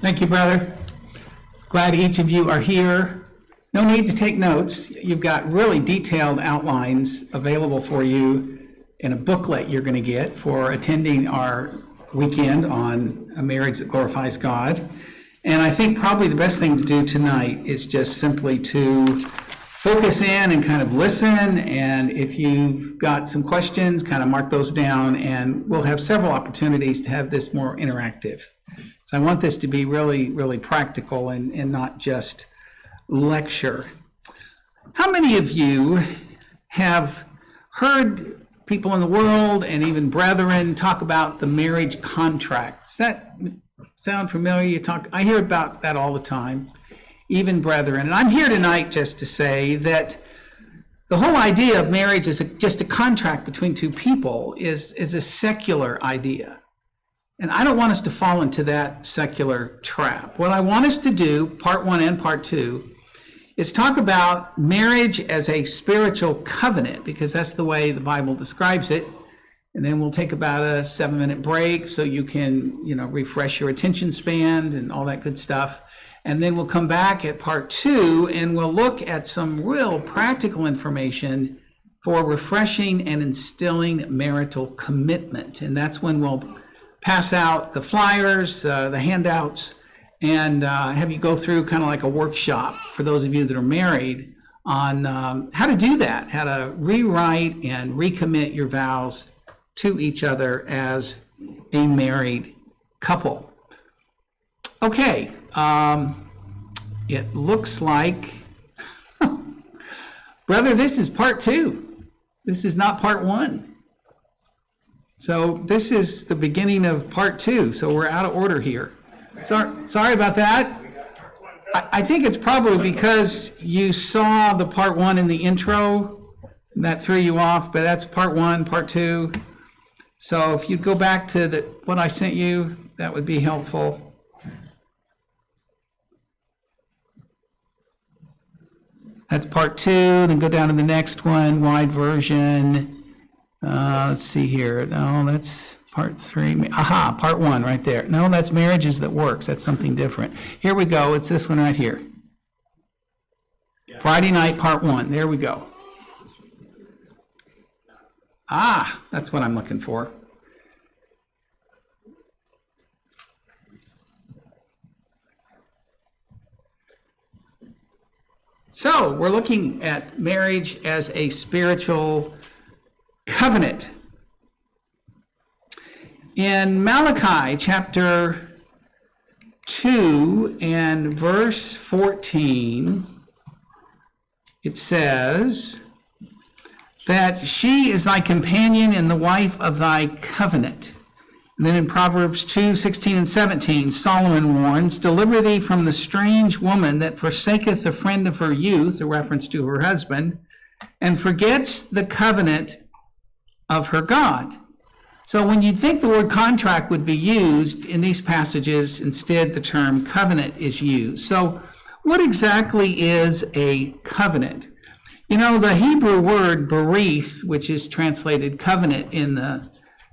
Thank you, brother. Glad each of you are here. No need to take notes. You've got really detailed outlines available for you in a booklet you're going to get for attending our weekend on a marriage that glorifies God. And I think probably the best thing to do tonight is just simply to focus in and kind of listen. And if you've got some questions, kind of mark those down, and we'll have several opportunities to have this more interactive. So I want this to be really, really practical and not just lecture. How many of you have heard people in the world and even brethren talk about the marriage contract? Does that sound familiar? I hear about that all the time, even brethren. And I'm here tonight just to say that the whole idea of marriage as just a contract between two people is a secular idea. And I don't want us to fall into that secular trap. What I want us to do, part one and part two, is talk about marriage as a spiritual covenant, because that's the way the Bible describes it. And then we'll take about a 7-minute break so you can, refresh your attention span and all that good stuff. And then we'll come back at part two and we'll look at some real practical information for refreshing and instilling marital commitment. And that's when we'll pass out the flyers, the handouts, and have you go through kind of like a workshop for those of you that are married on how to do that, how to rewrite and recommit your vows to each other as a married couple. Okay, it looks like, brother, this is part two. This is not part one. So this is the beginning of part two, so we're out of order here. Sorry about that. I think it's probably because you saw the part one in the intro, and that threw you off, but that's part one, part two. So if you'd go back to what I sent you, that would be helpful. That's part two, then go down to the next one, wide version. Let's see here. No, that's part three. Aha, part one right there. No, that's Marriages That Works. That's something different. Here we go. It's this one right here. Friday night, part one. There we go. Ah, that's what I'm looking for. So we're looking at marriage as a spiritual covenant. In Malachi chapter 2 and verse 14, it says that she is thy companion and the wife of thy covenant. And then in Proverbs 2, 16 and 17, Solomon warns, deliver thee from the strange woman that forsaketh the friend of her youth, a reference to her husband, and forgets the covenant of her God. So when you'd think the word contract would be used in these passages, instead the term covenant is used. So what exactly is a covenant? The Hebrew word berith, which is translated covenant in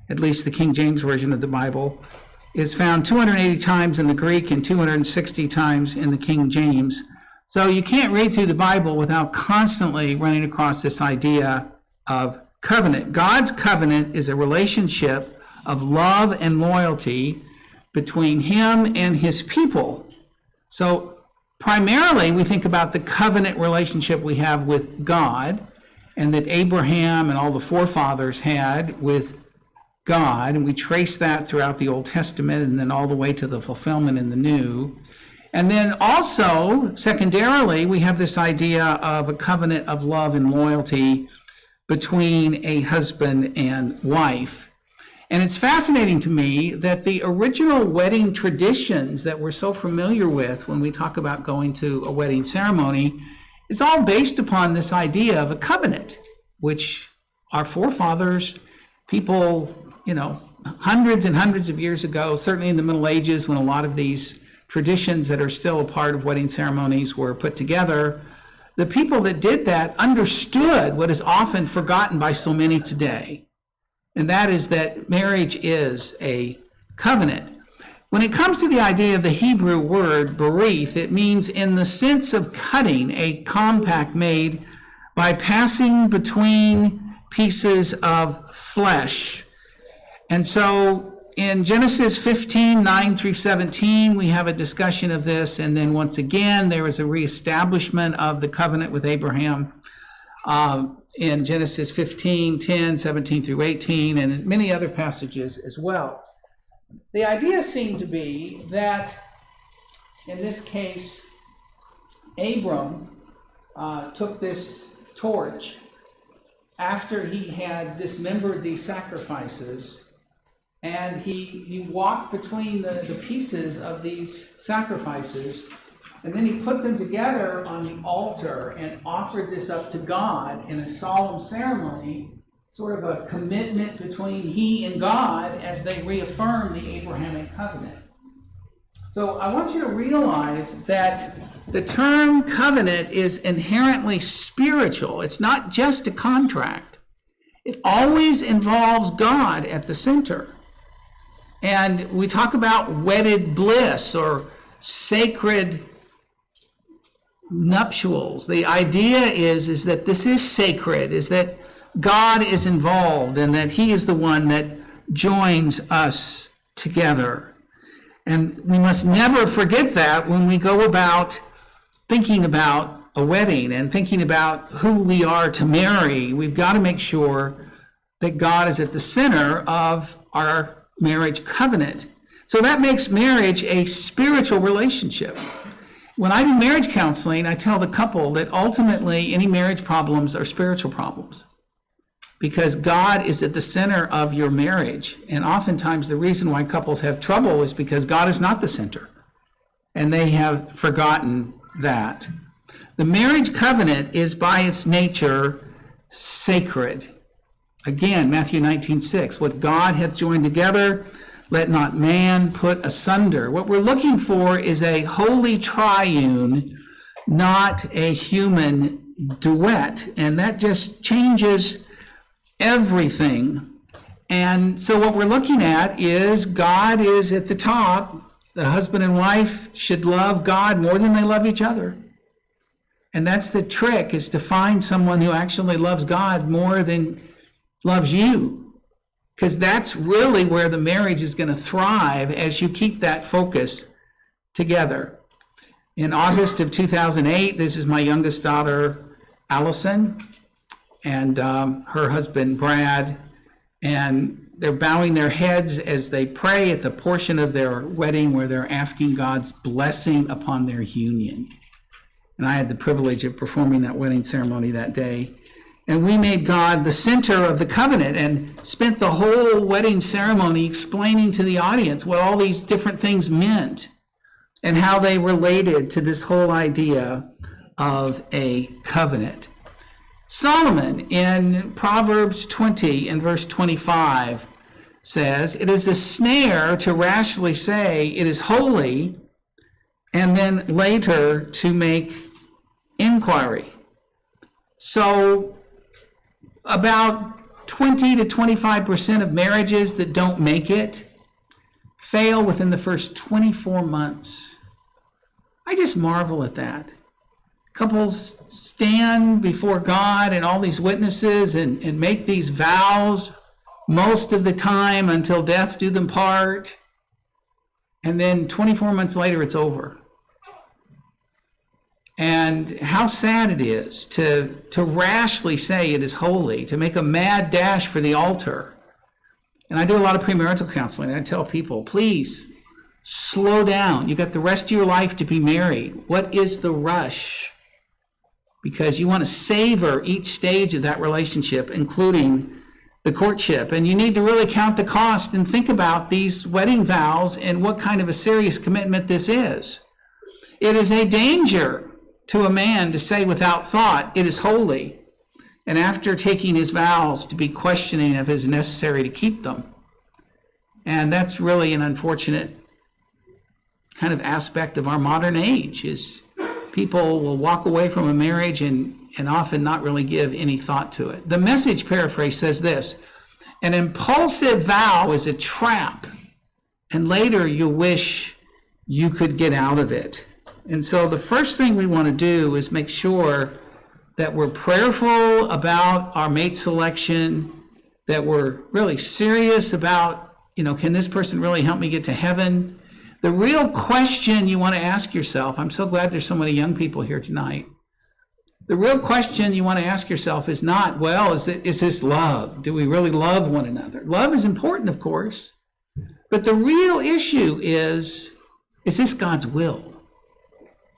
at least the King James Version of the Bible, is found 280 times in the Greek and 260 times in the King James. So you can't read through the Bible without constantly running across this idea of covenant. God's covenant is a relationship of love and loyalty between him and his people. So primarily we think about the covenant relationship we have with God, and that Abraham and all the forefathers had with God, and we trace that throughout the Old Testament and then all the way to the fulfillment in the New. And then also, secondarily, we have this idea of a covenant of love and loyalty between a husband and wife. And it's fascinating to me that the original wedding traditions that we're so familiar with when we talk about going to a wedding ceremony is all based upon this idea of a covenant, which our forefathers, people, hundreds and hundreds of years ago, certainly in the Middle Ages, when a lot of these traditions that are still a part of wedding ceremonies were put together, the people that did that understood what is often forgotten by so many today, and that is that marriage is a covenant. When it comes to the idea of the Hebrew word berith, it means in the sense of cutting, a compact made by passing between pieces of flesh. And so in Genesis 15, 9 through 17, we have a discussion of this. And then once again, there is a reestablishment of the covenant with Abraham in Genesis 15, 10, 17 through 18, and in many other passages as well. The idea seemed to be that, in this case, Abram took this torch after he had dismembered these sacrifices, and he walked between the pieces of these sacrifices, and then he put them together on the altar and offered this up to God in a solemn ceremony, sort of a commitment between he and God as they reaffirm the Abrahamic covenant. So I want you to realize that the term covenant is inherently spiritual. It's not just a contract. It always involves God at the center. And we talk about wedded bliss or sacred nuptials. The idea is that this is sacred, is that God is involved and that he is the one that joins us together. And we must never forget that when we go about thinking about a wedding and thinking about who we are to marry. We've got to make sure that God is at the center of our marriage covenant. So that makes marriage a spiritual relationship. When I do marriage counseling, I tell the couple that ultimately any marriage problems are spiritual problems, because God is at the center of your marriage. And oftentimes the reason why couples have trouble is because God is not the center, and they have forgotten that. The marriage covenant is by its nature sacred. Again, Matthew 19:6, what God hath joined together, let not man put asunder. What we're looking for is a holy triune, not a human duet. And that just changes everything. And so what we're looking at is God is at the top. The husband and wife should love God more than they love each other. And that's the trick, is to find someone who actually loves God more than loves you. Because that's really where the marriage is going to thrive, as you keep that focus together. In August of 2008, this is my youngest daughter, Allison, and her husband, Brad, and they're bowing their heads as they pray at the portion of their wedding where they're asking God's blessing upon their union. And I had the privilege of performing that wedding ceremony that day. And we made God the center of the covenant and spent the whole wedding ceremony explaining to the audience what all these different things meant and how they related to this whole idea of a covenant. Solomon in Proverbs 20 and verse 25 says, "It is a snare to rashly say it is holy, and then later to make inquiry." So about 20 to 25% of marriages that don't make it fail within the first 24 months. I just marvel at that. Couples stand before God and all these witnesses and make these vows most of the time until death do them part. And then 24 months later, it's over. And how sad it is to rashly say it is holy, to make a mad dash for the altar. And I do a lot of premarital counseling, and I tell people, please slow down. You got the rest of your life to be married. What is the rush? Because you want to savor each stage of that relationship, including the courtship. And you need to really count the cost and think about these wedding vows and what kind of a serious commitment this is. It is a danger to a man to say without thought, it is holy, and after taking his vows to be questioning if it is necessary to keep them. And that's really an unfortunate kind of aspect of our modern age, is people will walk away from a marriage and often not really give any thought to it. The Message paraphrase says this: "An impulsive vow is a trap and later you'll wish you could get out of it. And so the first thing we want to do is make sure that we're prayerful about our mate selection, that we're really serious about, can this person really help me get to heaven? The real question you want to ask yourself, I'm so glad there's so many young people here tonight. The real question you want to ask yourself is not, is this love? Do we really love one another? Love is important, of course. But the real issue is this God's will?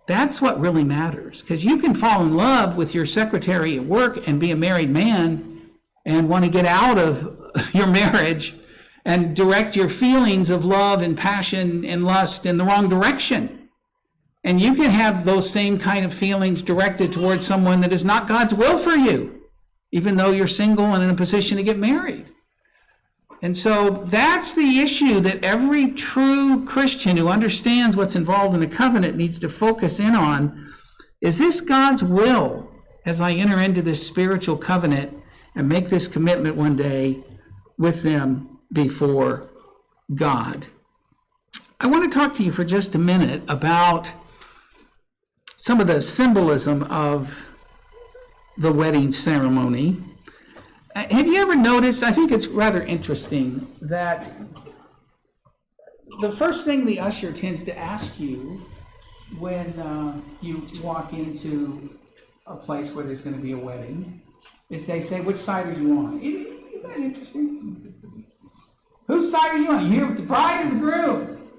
That's what really matters. Because you can fall in love with your secretary at work and be a married man and want to get out of your marriage and direct your feelings of love and passion and lust in the wrong direction. And you can have those same kind of feelings directed towards someone that is not God's will for you, even though you're single and in a position to get married. And so that's the issue that every true Christian who understands what's involved in a covenant needs to focus in on. Is this God's will as I enter into this spiritual covenant and make this commitment one day with them before God? I want to talk to you for just a minute about some of the symbolism of the wedding ceremony. Have you ever noticed, I think it's rather interesting, that the first thing the usher tends to ask you when you walk into a place where there's going to be a wedding is they say, which side are you on? Isn't that interesting? Whose side are you on? Are you here with the bride or the groom?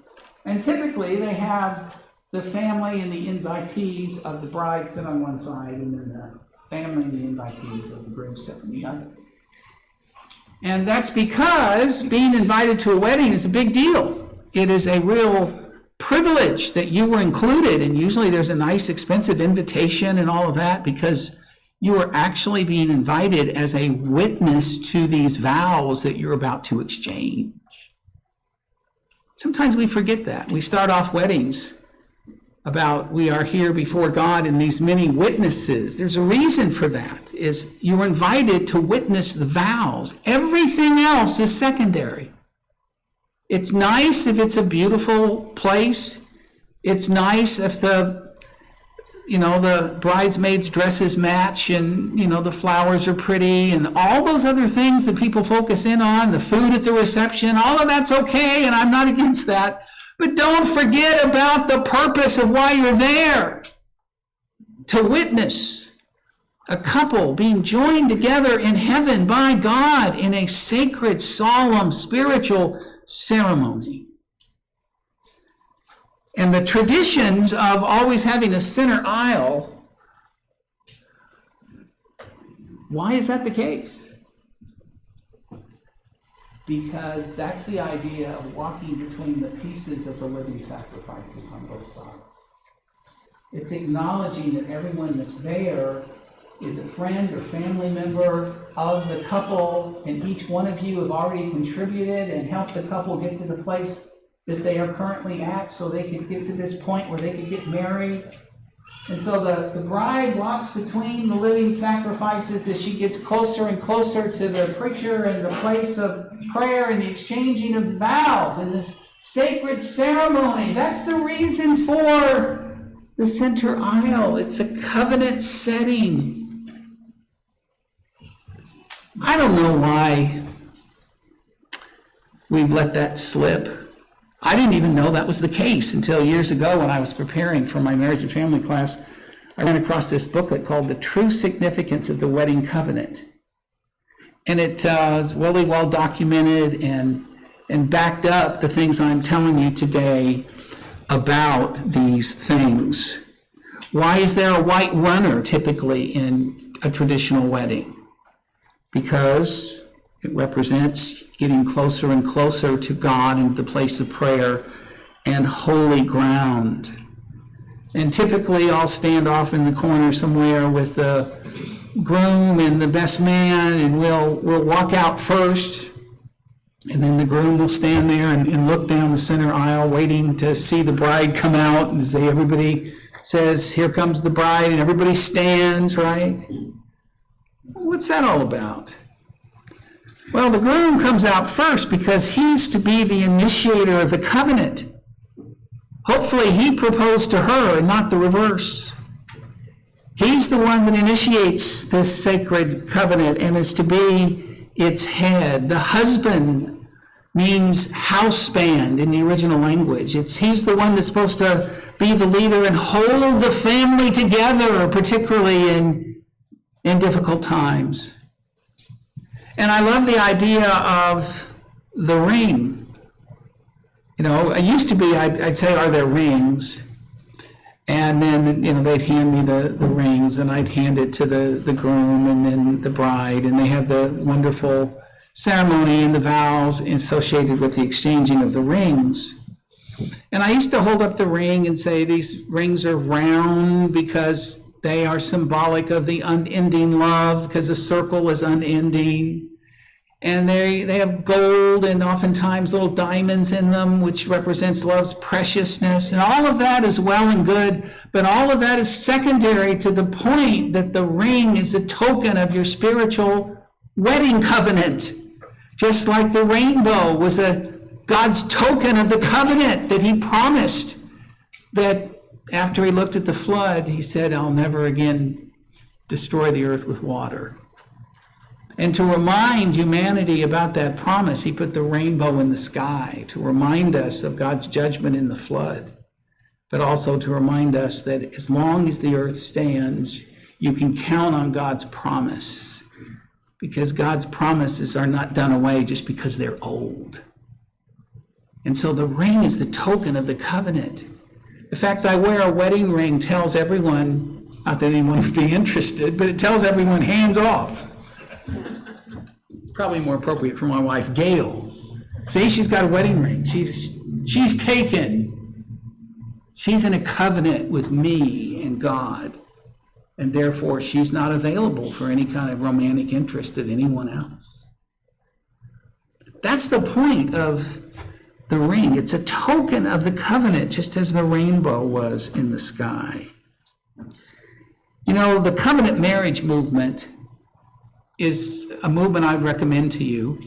And typically they have the family and the invitees of the bride sit on one side, and then the family and the invitees of the groom sit on the other. And that's because being invited to a wedding is a big deal. It is a real privilege that you were included, and usually there's a nice, expensive invitation and all of that because you are actually being invited as a witness to these vows that you're about to exchange. Sometimes we forget that. We start off weddings about we are here before God and these many witnesses. There's a reason for that, is you're invited to witness the vows. Everything else is secondary. It's nice if it's a beautiful place. It's nice if the bridesmaids' dresses match and, the flowers are pretty and all those other things that people focus in on, the food at the reception, all of that's okay, and I'm not against that. But don't forget about the purpose of why you're there. To witness a couple being joined together in heaven by God in a sacred, solemn, spiritual ceremony. And the traditions of always having a center aisle, why is that the case? Because that's the idea of walking between the pieces of the living sacrifices on both sides. It's acknowledging that everyone that's there is a friend or family member of the couple, and each one of you have already contributed and helped the couple get to the place that they are currently at so they could get to this point where they could get married. And so the bride walks between the living sacrifices as she gets closer and closer to the preacher and the place of prayer and the exchanging of vows and this sacred ceremony. That's the reason for the center aisle. It's a covenant setting. I don't know why we've let that slip. I didn't even know that was the case until years ago when I was preparing for my marriage and family class. I ran across this booklet called The True Significance of the Wedding Covenant. And it is really well documented and backed up the things I'm telling you today about these things. Why is there a white runner typically in a traditional wedding? Because it represents getting closer and closer to God and the place of prayer and holy ground. And typically I'll stand off in the corner somewhere with the groom and the best man, and we'll walk out first, and then the groom will stand there and look down the center aisle waiting to see the bride come out, and everybody says, "Here comes the bride," and everybody stands, right? What's that all about? Well, the groom comes out first because he's to be the initiator of the covenant. Hopefully he proposed to her and not the reverse. He's the one that initiates this sacred covenant and is to be its head. The husband means house band in the original language. He's the one that's supposed to be the leader and hold the family together, particularly in difficult times. And I love the idea of the ring. You know, it used to be, I'd say, are there rings? And then, you know, they'd hand me the rings, and I'd hand it to the groom and then the bride, and they have the wonderful ceremony and the vows associated with the exchanging of the rings. And I used to hold up the ring and say these rings are round because they are symbolic of the unending love, because the circle is unending. And they have gold and oftentimes little diamonds in them, which represents love's preciousness. And all of that is well and good, but all of that is secondary to the point that the ring is a token of your spiritual wedding covenant. Just like the rainbow was God's token of the covenant that he promised, that after he looked at the flood, he said, I'll never again destroy the earth with water. And to remind humanity about that promise, he put the rainbow in the sky to remind us of God's judgment in the flood, but also to remind us that as long as the earth stands, you can count on God's promise, because God's promises are not done away just because they're old. And so the ring is the token of the covenant. The fact that I wear a wedding ring tells everyone, not that anyone would be interested, but it tells everyone hands off. It's probably more appropriate for my wife, Gail. See, she's got a wedding ring. She's taken. She's in a covenant with me and God, and therefore she's not available for any kind of romantic interest of anyone else. That's the point of the ring. It's a token of the covenant, just as the rainbow was in the sky. You know, the covenant marriage movement is a movement I'd recommend to you.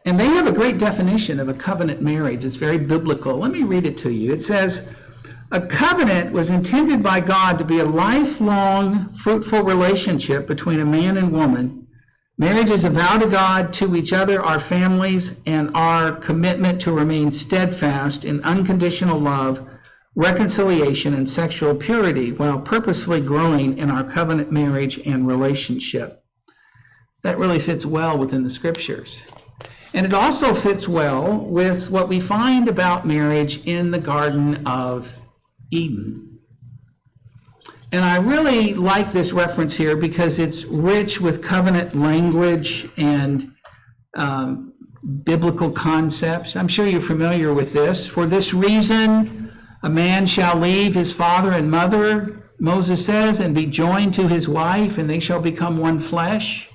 And they have a great definition of a covenant marriage. It's very biblical. Let me read it to you. It says, a covenant was intended by God to be a lifelong, fruitful relationship between a man and woman. Marriage is a vow to God, to each other, our families, and our commitment to remain steadfast in unconditional love, reconciliation, and sexual purity while purposefully growing in our covenant marriage and relationship. That really fits well within the scriptures. And it also fits well with what we find about marriage in the Garden of Eden. And I really like this reference here because it's rich with covenant language and biblical concepts. I'm sure you're familiar with this. For this reason, a man shall leave his father and mother, Moses says, and be joined to his wife, and they shall become one flesh.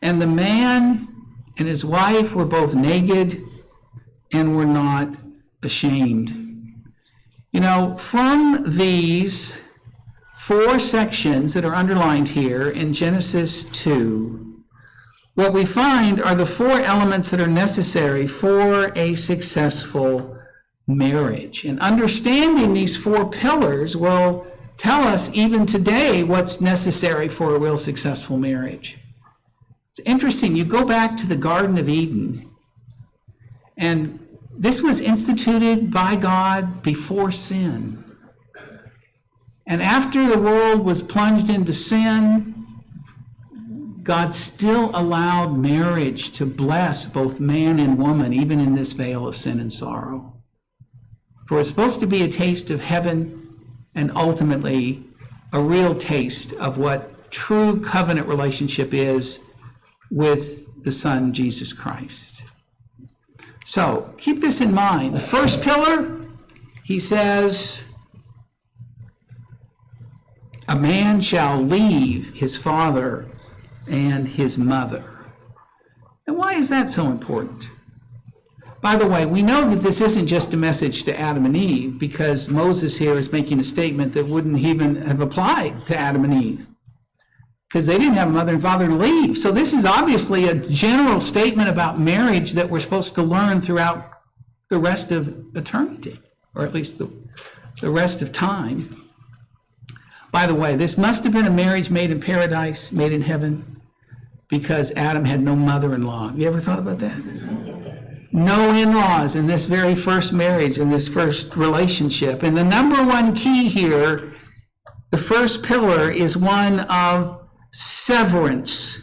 And the man and his wife were both naked and were not ashamed. You know, from these 4 sections that are underlined here in Genesis 2, what we find are the 4 elements that are necessary for a successful marriage. And understanding these 4 pillars will tell us even today what's necessary for a real successful marriage. It's interesting, you go back to the Garden of Eden, and this was instituted by God before sin. And after the world was plunged into sin, God still allowed marriage to bless both man and woman, even in this vale of sin and sorrow. For it's supposed to be a taste of heaven and ultimately a real taste of what true covenant relationship is with the Son, Jesus Christ. So keep this in mind. The first pillar, he says, a man shall leave his father and his mother. And why is that so important? By the way, we know that this isn't just a message to Adam and Eve, because Moses here is making a statement that wouldn't even have applied to Adam and Eve. because they didn't have a mother and father to leave. So this is obviously a general statement about marriage that we're supposed to learn throughout the rest of eternity, or at least the rest of time. By the way, this must have been a marriage made in paradise, made in heaven, because Adam had no mother-in-law. You ever thought about that? No in-laws in this very first marriage, in this first relationship. And the number one key here, the first pillar, is one of severance.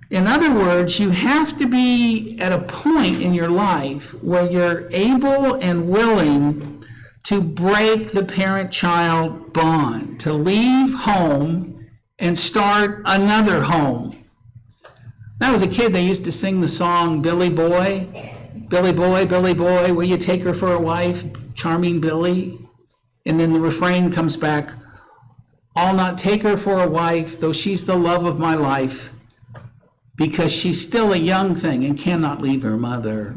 In other words, you have to be at a point in your life where you're able and willing to break the parent-child bond, to leave home and start another home. When I was a kid, they used to sing the song, Billy Boy, Billy Boy, Billy Boy, will you take her for a wife, charming Billy? And then the refrain comes back, I'll not take her for a wife, though she's the love of my life, because she's still a young thing and cannot leave her mother.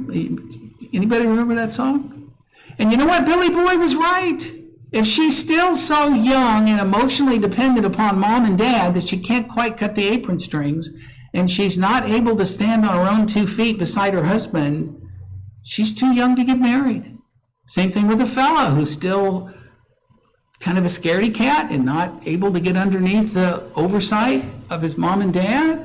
Anybody remember that song? And you know what? Billy Boy was right. If she's still so young and emotionally dependent upon mom and dad that she can't quite cut the apron strings, and she's not able to stand on her own 2 feet beside her husband, she's too young to get married. Same thing with a fella who's still kind of a scaredy cat and not able to get underneath the oversight of his mom and dad.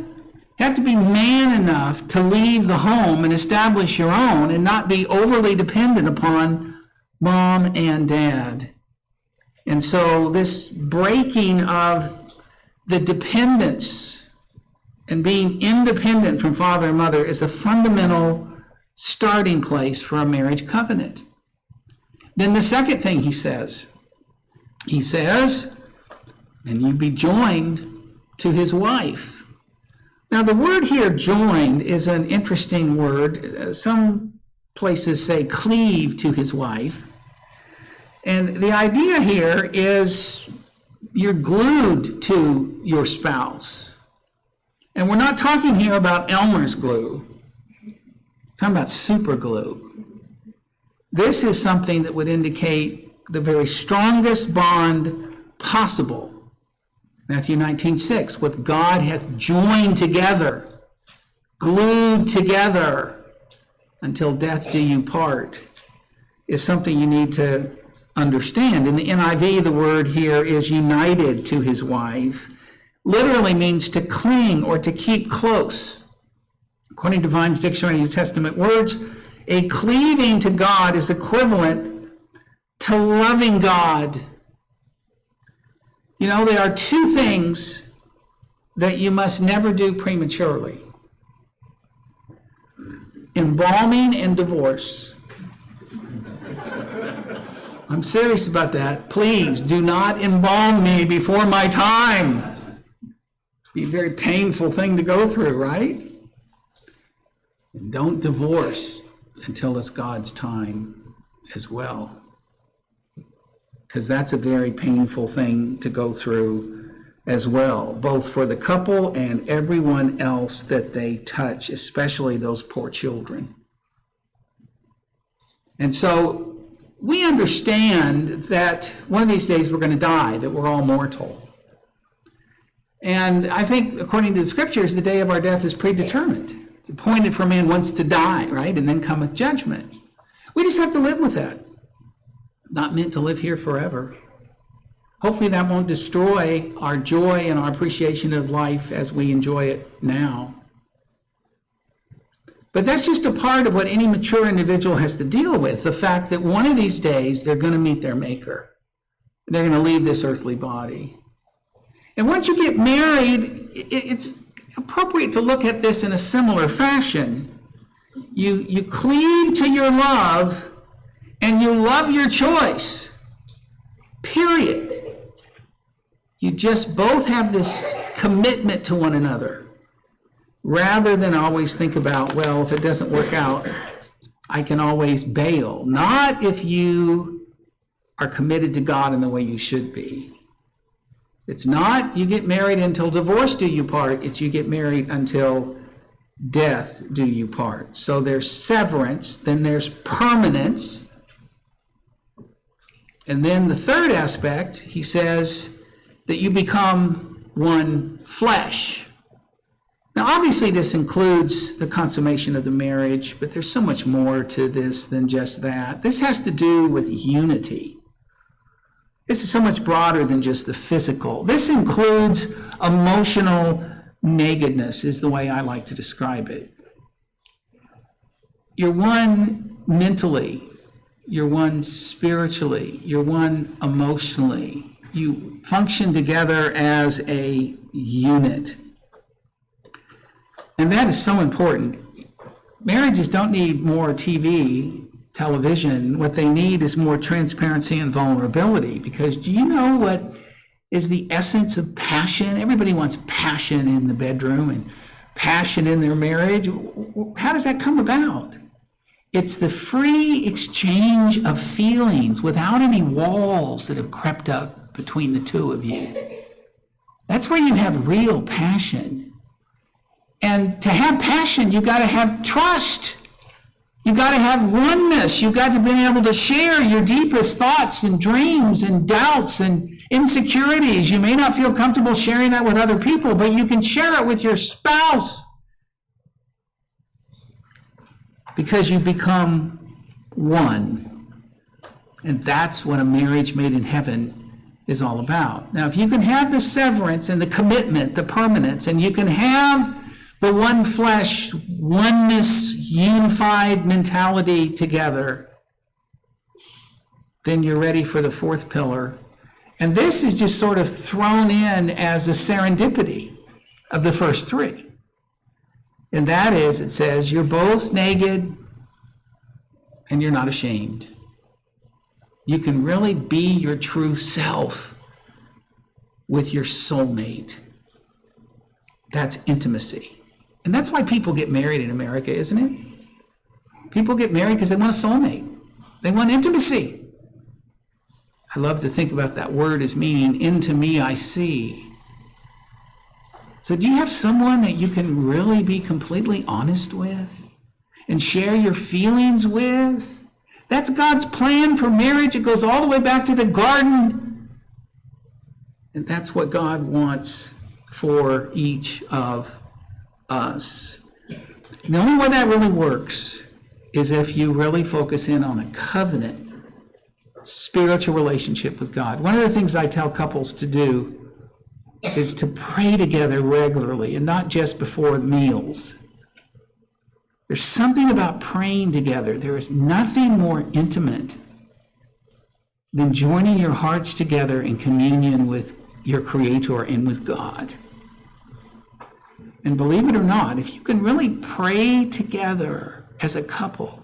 You have to be man enough to leave the home and establish your own and not be overly dependent upon mom and dad. And so this breaking of the dependence and being independent from father and mother is a fundamental starting place for a marriage covenant. Then the second thing he says, and you be joined to his wife. Now the word here, joined, is an interesting word. Some places say cleave to his wife. And the idea here is you're glued to your spouse. And we're not talking here about Elmer's glue. We're talking about super glue. This is something that would indicate the very strongest bond possible. Matthew 19:6, what God hath joined together, glued together until death do you part, is something you need to understand. In the NIV, the word here is united to his wife. Literally means to cling or to keep close. According to Vine's Dictionary of New Testament Words, a cleaving to God is equivalent to loving God. You know, there are two things that you must never do prematurely: embalming and divorce. I'm serious about that. Please do not embalm me before my time. Be a very painful thing to go through, right? And don't divorce until it's God's time as well, because that's a very painful thing to go through as well, both for the couple and everyone else that they touch, especially those poor children. And so we understand that one of these days we're going to die, that we're all mortal. And I think, according to the scriptures, the day of our death is predetermined. It's appointed for man once to die, right? And then cometh judgment. We just have to live with that. Not meant to live here forever. Hopefully that won't destroy our joy and our appreciation of life as we enjoy it now. But that's just a part of what any mature individual has to deal with, the fact that one of these days they're going to meet their Maker. They're going to leave this earthly body. And once you get married, it's appropriate to look at this in a similar fashion. You cleave to your love, and you love your choice. Period. You just both have this commitment to one another, rather than always think about, well, if it doesn't work out, I can always bail. Not if you are committed to God in the way you should be. It's not you get married until divorce do you part. It's you get married until death do you part. So there's severance, then there's permanence. And then the third aspect, he says that you become one flesh. Now, obviously, this includes the consummation of the marriage, but there's so much more to this than just that. This has to do with unity. This is so much broader than just the physical. This includes emotional nakedness, is the way I like to describe it. You're one mentally, you're one spiritually, you're one emotionally. You function together as a unit. And that is so important. Marriages don't need more television. What they need is more transparency and vulnerability. Because do you know what is the essence of passion? Everybody wants passion in the bedroom and passion in their marriage. How does that come about? It's the free exchange of feelings without any walls that have crept up between the two of you. That's where you have real passion. And to have passion, you've got to have trust. You've got to have oneness. You've got to be able to share your deepest thoughts and dreams and doubts and insecurities. You may not feel comfortable sharing that with other people, but you can share it with your spouse because you become one. And that's what a marriage made in heaven is all about. Now, if you can have the severance and the commitment, the permanence, and you can have the one flesh, oneness, unified mentality together, then you're ready for the fourth pillar. And this is just sort of thrown in as a serendipity of the first three. And that is, it says, you're both naked and you're not ashamed. You can really be your true self with your soulmate. That's intimacy. And that's why people get married in America, isn't it? People get married because they want a soulmate. They want intimacy. I love to think about that word as meaning, into me I see. So do you have someone that you can really be completely honest with and share your feelings with? That's God's plan for marriage. It goes all the way back to the garden. And that's what God wants for each of us. And the only way that really works is if you really focus in on a covenant, spiritual relationship with God. One of the things I tell couples to do is to pray together regularly and not just before meals. There's something about praying together. There is nothing more intimate than joining your hearts together in communion with your Creator and with God. And believe it or not, if you can really pray together as a couple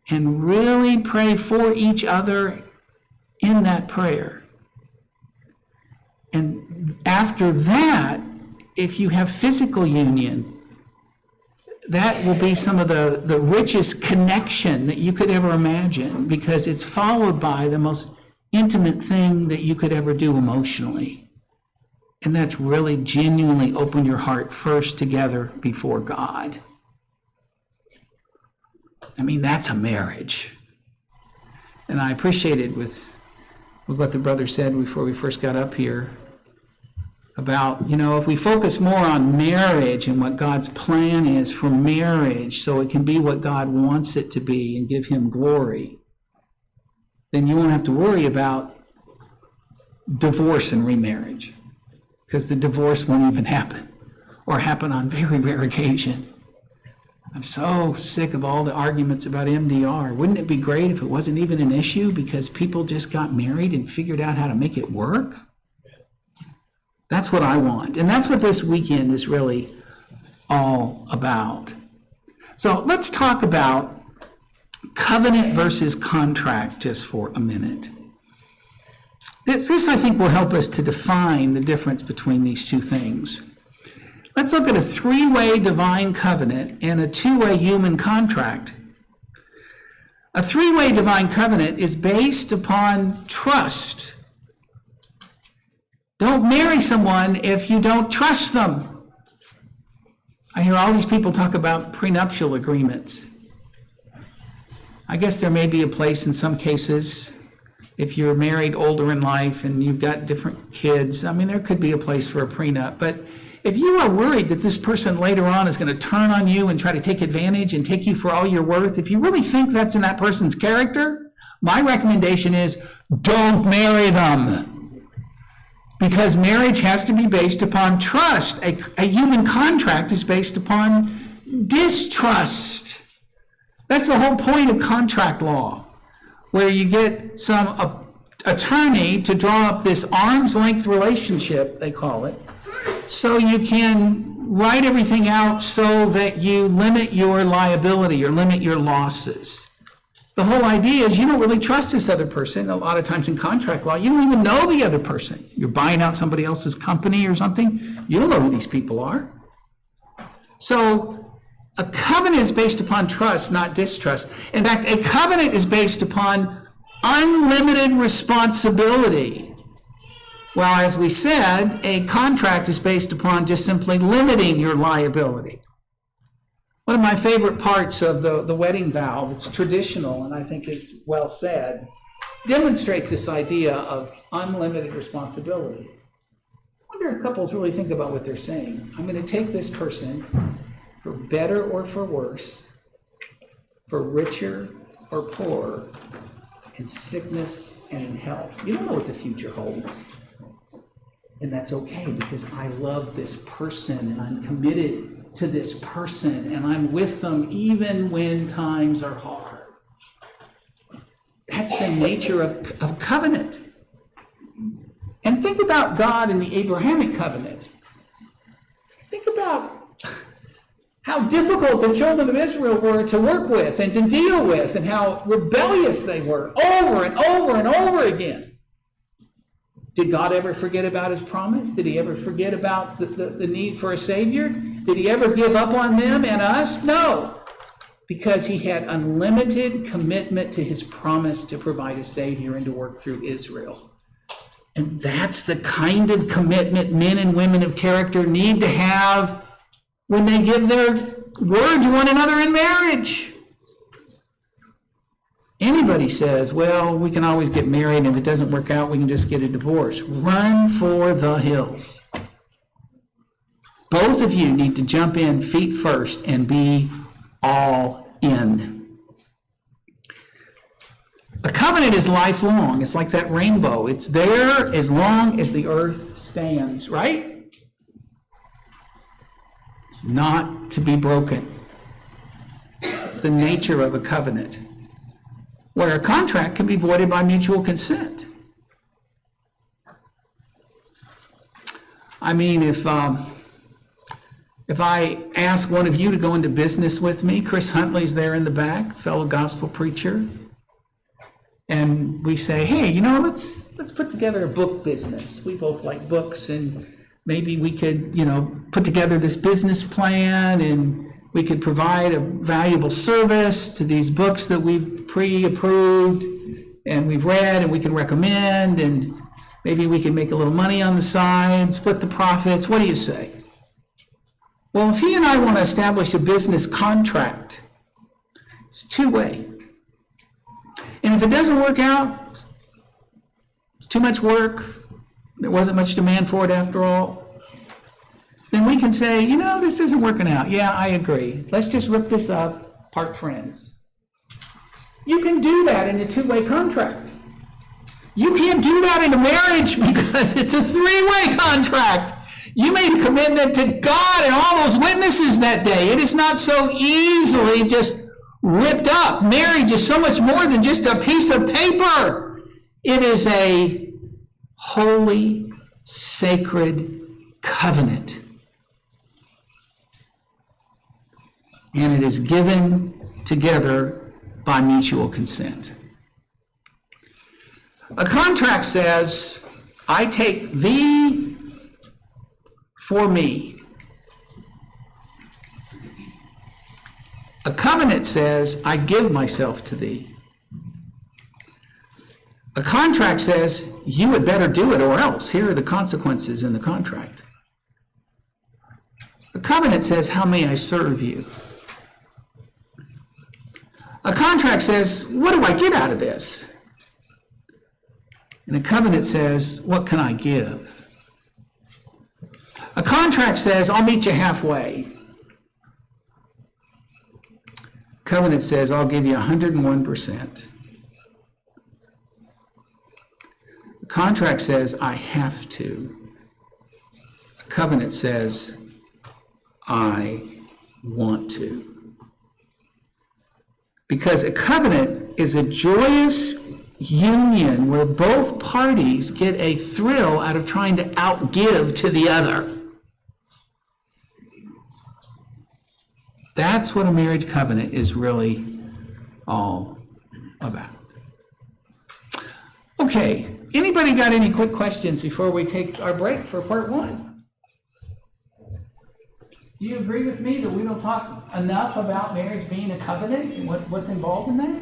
and really pray for each other in that prayer, and after that, if you have physical union, that will be some of the richest connection that you could ever imagine, because it's followed by the most intimate thing that you could ever do emotionally. And that's really genuinely open your heart first together before God. I mean, that's a marriage. And I appreciated with what the brother said before we first got up here about, if we focus more on marriage and what God's plan is for marriage so it can be what God wants it to be and give him glory, then you won't have to worry about divorce and remarriage, because the divorce won't even happen, or happen on very rare occasion. I'm so sick of all the arguments about MDR. Wouldn't it be great if it wasn't even an issue because people just got married and figured out how to make it work? That's what I want. And that's what this weekend is really all about. So let's talk about covenant versus contract just for a minute. This, I think, will help us to define the difference between these two things. Let's look at a three-way divine covenant and a two-way human contract. A three-way divine covenant is based upon trust. Don't marry someone if you don't trust them. I hear all these people talk about prenuptial agreements. I guess there may be a place in some cases if you're married older in life and you've got different kids, I mean, there could be a place for a prenup. But if you are worried that this person later on is going to turn on you and try to take advantage and take you for all you're worth, if you really think that's in that person's character, my recommendation is don't marry them. Because marriage has to be based upon trust. A human contract is based upon distrust. That's the whole point of contract law, where you get some attorney to draw up this arm's length relationship, they call it, so you can write everything out so that you limit your liability or limit your losses. The whole idea is you don't really trust this other person. A lot of times in contract law, you don't even know the other person. You're buying out somebody else's company or something. You don't know who these people are. So a covenant is based upon trust, not distrust. In fact, a covenant is based upon unlimited responsibility. Well, as we said, a contract is based upon just simply limiting your liability. One of my favorite parts of the wedding vow, that's traditional and I think is well said, demonstrates this idea of unlimited responsibility. I wonder if couples really think about what they're saying. I'm going to take this person for better or for worse, for richer or poorer, in sickness and in health. You don't know what the future holds. And that's okay, because I love this person and I'm committed to this person and I'm with them even when times are hard. That's the nature of covenant. And think about God in the Abrahamic covenant. Think about how difficult the children of Israel were to work with and to deal with, and how rebellious they were over and over and over again. Did God ever forget about his promise? Did he ever forget about the need for a Savior? Did he ever give up on them and us? No, because he had unlimited commitment to his promise to provide a Savior and to work through Israel. And that's the kind of commitment men and women of character need to have when they give their word to one another in marriage. Anybody says, well, we can always get married, and if it doesn't work out, we can just get a divorce. Run for the hills. Both of you need to jump in feet first and be all in. A covenant is lifelong. It's like that rainbow. It's there as long as the earth stands, right? It's not to be broken. It's the nature of a covenant, where a contract can be voided by mutual consent. I mean, if I ask one of you to go into business with me, Chris Huntley's there in the back, fellow gospel preacher, and we say, hey, let's put together a book business. We both like books, and maybe we could, put together this business plan, and we could provide a valuable service to these books that we've pre-approved and we've read and we can recommend, and maybe we can make a little money on the side, split the profits. What do you say? Well, if he and I want to establish a business contract, it's two-way. And if it doesn't work out, it's too much work, there wasn't much demand for it after all, then we can say, this isn't working out. Yeah, I agree. Let's just rip this up, part friends. You can do that in a two-way contract. You can't do that in a marriage because it's a three-way contract. You made a commitment to God and all those witnesses that day. It is not so easily just ripped up. Marriage is so much more than just a piece of paper. It is a holy, sacred covenant. And it is given together by mutual consent. A contract says, I take thee for me. A covenant says, I give myself to thee. A contract says, you had better do it or else. Here are the consequences in the contract. A covenant says, how may I serve you? A contract says, what do I get out of this? And a covenant says, what can I give? A contract says, I'll meet you halfway. Covenant says, I'll give you 101%. A contract says, I have to. A covenant says, I want to. Because a covenant is a joyous union where both parties get a thrill out of trying to outgive to the other. That's what a marriage covenant is really all about. Okay, anybody got any quick questions before we take our break for part one? Do you agree with me that we don't talk enough about marriage being a covenant and what's involved in that?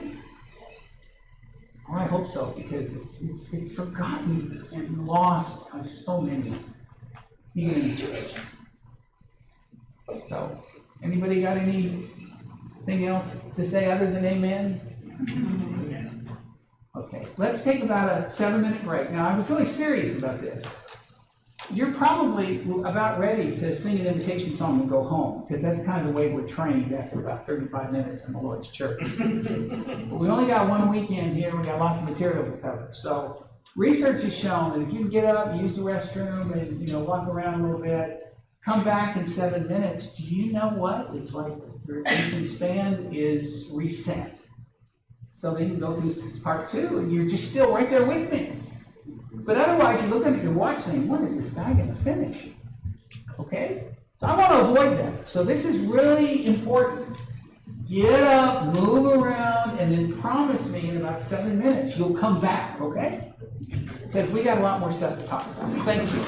Well, I hope so, because it's forgotten and lost by so many, even in the church. So, anybody got anything else to say other than amen? Okay, let's take about a 7-minute break. Now, I was really serious about this. You're probably about ready to sing an invitation song and go home, because that's kind of the way we're trained after about 35 minutes in the Lord's church. But we only got one weekend here, we got lots of material to cover. So research has shown that if you can get up, use the restroom, and walk around a little bit, come back in 7 minutes, do you know what? It's like your attention span is reset. So then you go through part 2, and you're just still right there with me. But otherwise, you're looking at your watch saying, when is this guy going to finish? Okay? So I want to avoid that. So this is really important. Get up, move around, and then promise me in about 7 minutes you'll come back, okay? Because we got a lot more stuff to talk about. Thank you.